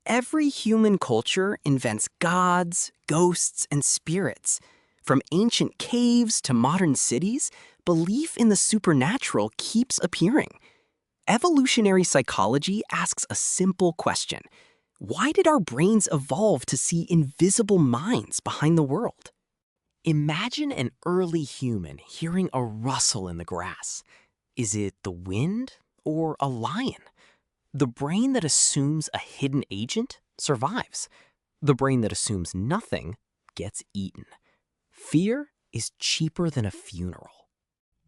Every human culture invents gods, ghosts, and spirits. From ancient caves to modern cities, belief in the supernatural keeps appearing. Evolutionary psychology asks a simple question: why did our brains evolve to see invisible minds behind the world? Imagine an early human hearing a rustle in the grass. Is it the wind or a lion? The brain that assumes a hidden agent survives. The brain that assumes nothing gets eaten. Fear is cheaper than a funeral.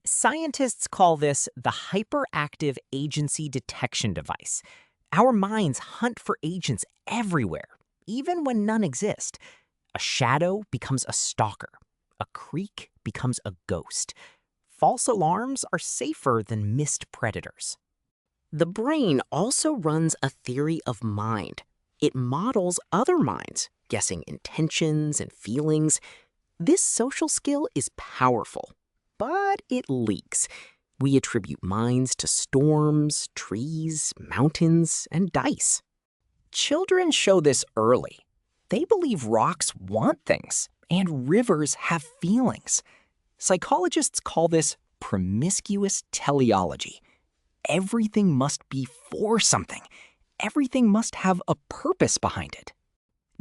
Scientists call this the hyperactive agency detection device. Our minds hunt for agents everywhere, even when none exist. A shadow becomes a stalker. A creak becomes a ghost. False alarms are safer than missed predators. The brain also runs a theory of mind. It models other minds, guessing intentions and feelings. This social skill is powerful, but it leaks. We attribute minds to storms, trees, mountains, and dice. Children show this early. They believe rocks want things, and rivers have feelings. Psychologists call this promiscuous teleology. Everything must be for something. Everything must have a purpose behind it.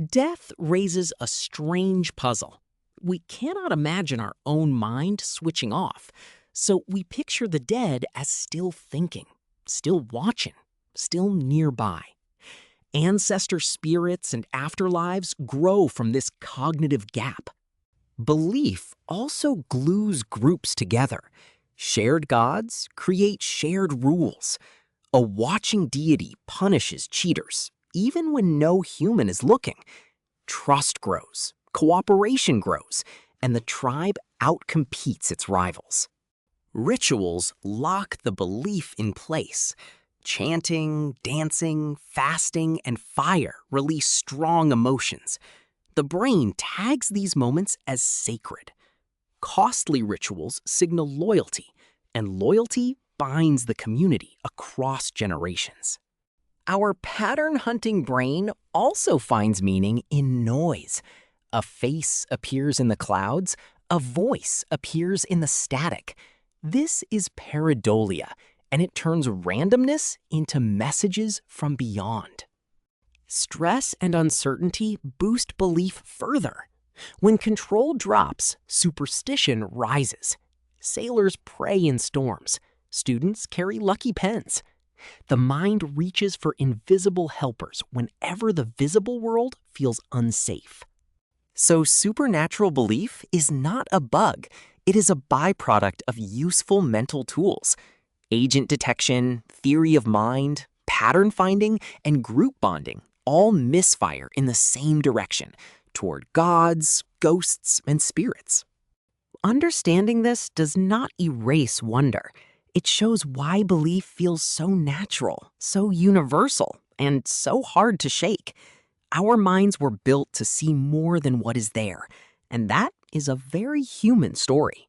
Death raises a strange puzzle. We cannot imagine our own mind switching off, so we picture the dead as still thinking, still watching, still nearby. Ancestor spirits and afterlives grow from this cognitive gap. Belief also glues groups together. Shared gods create shared rules. A watching deity punishes cheaters, even when no human is looking. Trust grows, cooperation grows, and the tribe outcompetes its rivals. Rituals lock the belief in place. Chanting, dancing, fasting, and fire release strong emotions. The brain tags these moments as sacred. Costly rituals signal loyalty, and loyalty binds the community across generations. Our pattern-hunting brain also finds meaning in noise. A face appears in the clouds, a voice appears in the static. This is pareidolia, and it turns randomness into messages from beyond. Stress and uncertainty boost belief further. When control drops, superstition rises. Sailors pray in storms. Students carry lucky pens. The mind reaches for invisible helpers whenever the visible world feels unsafe. So supernatural belief is not a bug. It is a byproduct of useful mental tools. Agent detection, theory of mind, pattern finding, and group bonding all misfire in the same direction, toward gods, ghosts, and spirits. Understanding this does not erase wonder. It shows why belief feels so natural, so universal, and so hard to shake. Our minds were built to see more than what is there, and that is a very human story.